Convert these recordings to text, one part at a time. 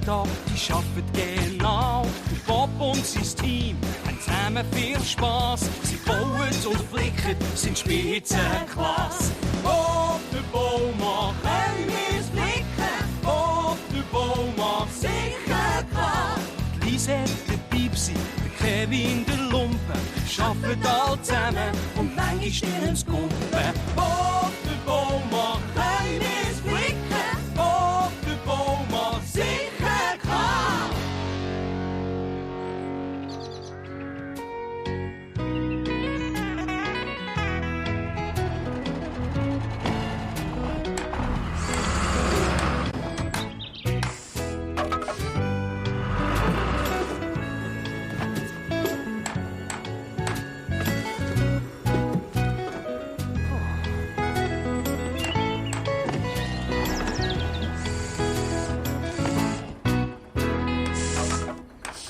Tag, die arbeiten genau. Der Bob und sein Team haben zusammen viel Spass. Sie bauen und flicken, sind Spitzenklasse. Bob, der Boumaa, können wir's flicken? Bob, der Boumaa, sicher klar. Die Lisette, der Pipsi, der Kevin, der Lumpen, arbeiten alle zusammen und manchmal stirnen's Kumpen. Bob, der Boumaa, können wir's flicken? Bob, der Boumaa, sicher klar.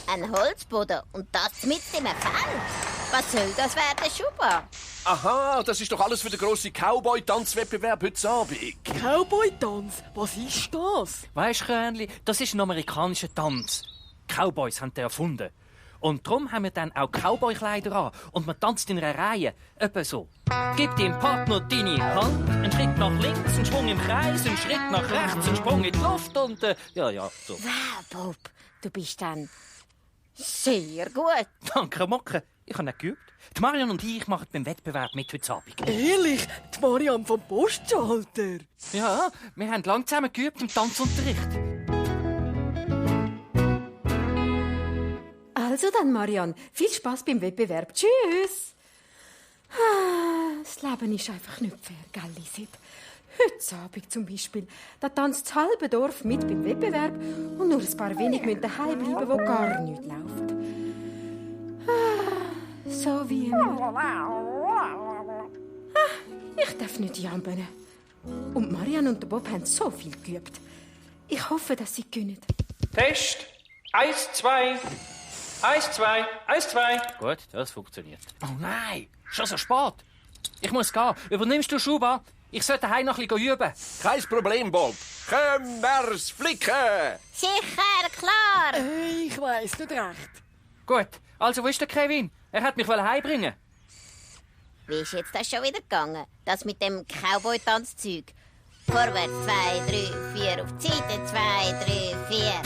Ein Holzboden und das mit dem Feld. Was soll das werden, Schuba? Aha, das ist doch alles für den grossen Cowboy-Tanzwettbewerb heute Abend. Cowboy-Tanz? Was ist das? Weisst, Krönli, das ist ein amerikanischer Tanz. Cowboys haben den erfunden. Und darum haben wir dann auch Cowboy-Kleider an. Und man tanzt in einer Reihe. Etwa so. Gib deinem Partner deine Hand, einen Schritt nach links, einen Schwung im Kreis, einen Schritt nach rechts, einen Sprung in die Luft und ja, so. Wow, Bob, du bist dann sehr gut. Danke, Mocke. Ich habe nicht geübt. Die Marion und ich machen beim Wettbewerb mit heute Abend. Ehrlich? Die Marianne vom Postschalter? Ja, wir haben lange zusammen geübt im Tanzunterricht. Also dann, Marianne, viel Spaß beim Wettbewerb. Tschüss! Das Leben ist einfach nicht fair, gell, Lisit? Heute Abend zum Beispiel, da tanzt das halbe Dorf mit beim Wettbewerb und nur ein paar wenige müssen daheim bleiben, wo gar nichts läuft. So wie immer. Ich darf nicht jammern. Und Marianne und der Bob haben so viel geübt. Ich hoffe, dass sie gewinnen. Test. 1, 2. 1, 2. 1, 2. Gut, das funktioniert. Oh nein, schon so spät. Ich muss gehen. Übernimmst du Schuba? Ich sollte daheim noch ein bisschen üben. Kein Problem, Bob. Können wir's flicken? Sicher, klar. Ich weiss nicht recht. Gut, also wo ist der Kevin? Er hat mich heimbringen. Wie ist jetzt das schon wieder gegangen? Das mit dem Cowboy-Tanzzeug. Vorwärts 2, 3, 4, auf die Seite 2, 3, 4.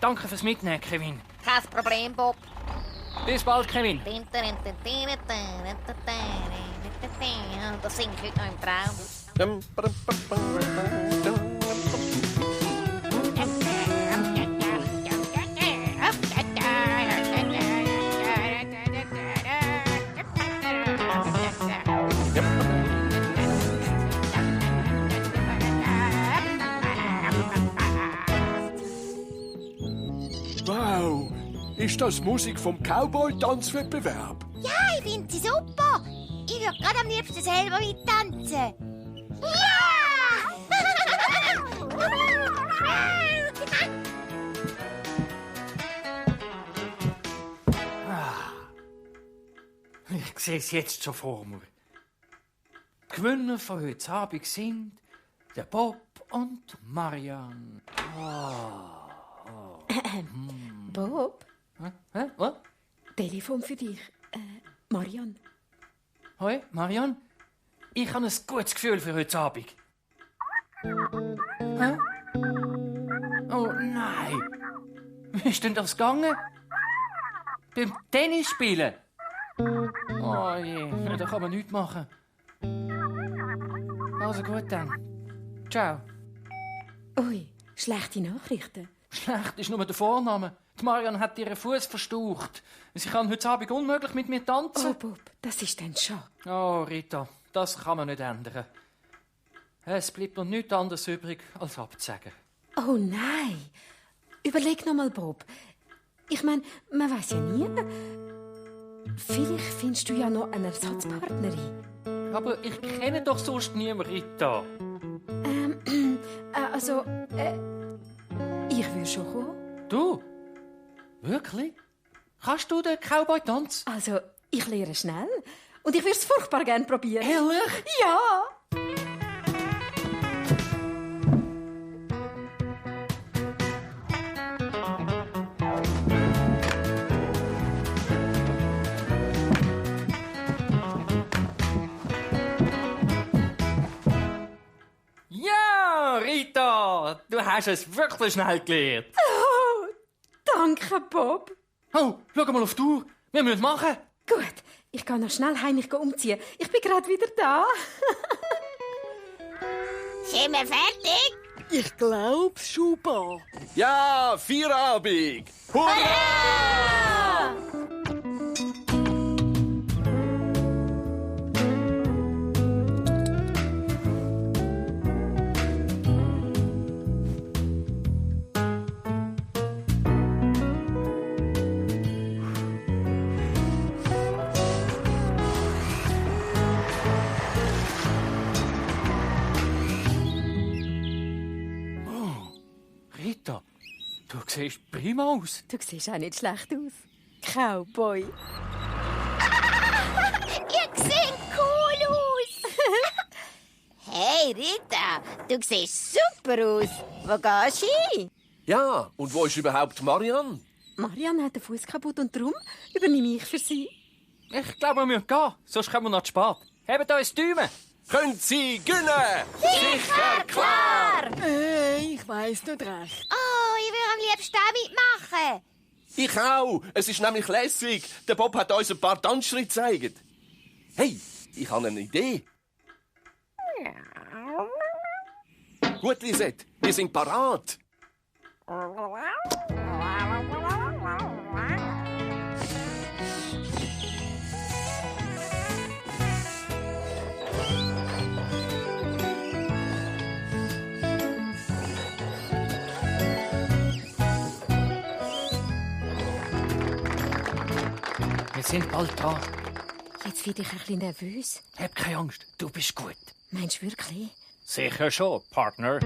Danke fürs Mitnehmen, Kevin. Kein Problem, Bob. Bis bald, Kevin. Das singe ich heute noch im Traum. Wow, ist das Musik vom Cowboy-Tanzwettbewerb? Ja, ich finde sie super. Ich würde gerade am liebsten selber mittanzen. Ich sehe es jetzt schon vor mir. Die Gewinner von heute Abend sind der Bob und Marianne. Bob, Hä? Was? Telefon für dich. Marianne. Hoi, Marianne. Ich habe ein gutes Gefühl für heute Abend. Hä? Oh nein. Wie ist denn das gegangen? Beim Tennisspielen? Oh je, da kann man nichts machen. Also gut dann. Ciao. Ui, schlechte Nachrichten. Schlecht ist nur der Vorname. Die Marianne hat ihren Fuß verstaucht. Sie kann heute Abend unmöglich mit mir tanzen. Oh, Bob, das ist dann schon. Oh, Rita, das kann man nicht ändern. Es bleibt noch nichts anderes übrig, als abzusagen. Oh nein. Überleg noch mal, Bob. Ich meine, man weiß ja nie. Vielleicht findest du ja noch eine Ersatzpartnerin. Aber ich kenne doch sonst niemanden, Rita. Ich würde schon kommen. Du? Wirklich? Kannst du den Cowboy-Tanz? Also, ich lehre schnell. Und ich würde es furchtbar gerne probieren. Ehrlich? Ja. Ja, Rita, du hast es wirklich schnell gelernt. Oh, danke, Bob. Oh, schau mal auf die Uhr. Wir müssen machen. Gut, ich gehe noch schnell heim mich umziehen. Ich bin gerade wieder da. Sind wir fertig? Ich glaub's, Schuba. Ja, Feierabend! Hurra! Rita, du siehst prima aus. Du siehst auch nicht schlecht aus. Cowboy. Ihr seht cool aus. Hey, Rita, du siehst super aus. Wo gehst du hin? Ja, und wo ist überhaupt Marianne? Marianne hat den Fuß kaputt und darum übernehme ich für sie. Ich glaube, wir müssen gehen, sonst kommen wir noch zu spät. Hebt uns die Däume. Können Sie gewinnen? Sicher, klar. Ich weiss nicht recht. Oh, ich will am liebsten auch mitmachen. Ich auch. Es ist nämlich lässig. Der Bob hat uns ein paar Tanzschritte gezeigt. Hey, ich habe eine Idee. Gut, Lisette, wir sind parat. Wir sind bald da. Jetzt werde ich ein bisschen nervös. Hab keine Angst, du bist gut. Meinst du wirklich? Sicher schon, Partner.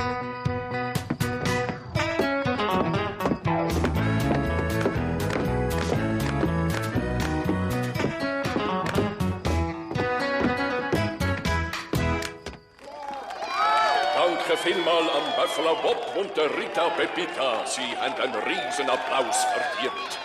Danke vielmal an Buffalo Bob und der Rita Pepita. Sie haben einen riesen Applaus verdient.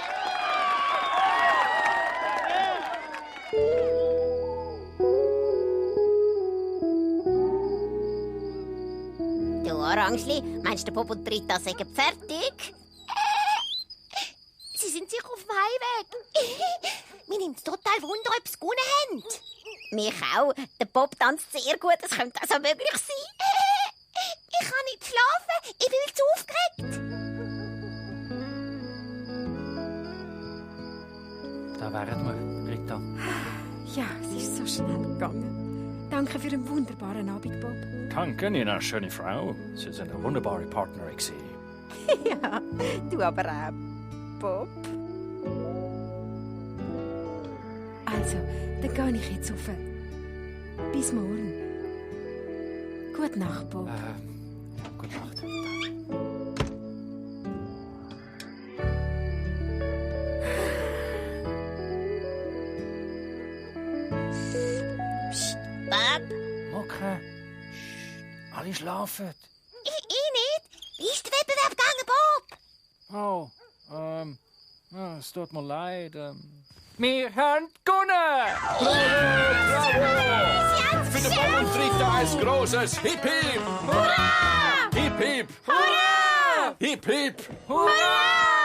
Du Orangeli, meinst du, Bob und Rita sind fertig? Sie sind sicher auf dem Heimweg. Mir nimmt es total Wunder, ob sie gewonnen haben. Mich auch. Der Bob tanzt sehr gut, es könnte also möglich sein. Ich kann nicht schlafen, ich bin zu aufgeregt. Da wären wir, Rita. Ja, es ist so schnell gegangen. Danke für einen wunderbaren Abend, Bob. Danke, Ihnen, schöne Frau. Sie sind eine wunderbare Partnerin. Ja, du aber auch, Bob. Also, dann gehe ich jetzt rauf. Bis morgen. Gute Nacht, Bob. Gute Nacht, Rita. Psst, Bob. Okay. Alle schlafen. Ich nicht. Wie ist der Wettbewerb gegangen, Bob? Oh, es tut mir leid. Wir haben gewonnen! Für den Bob und Rita ein grosses Hip Hip! Hurra! Hip Hip! Hurra! Hip Hip! Hurra!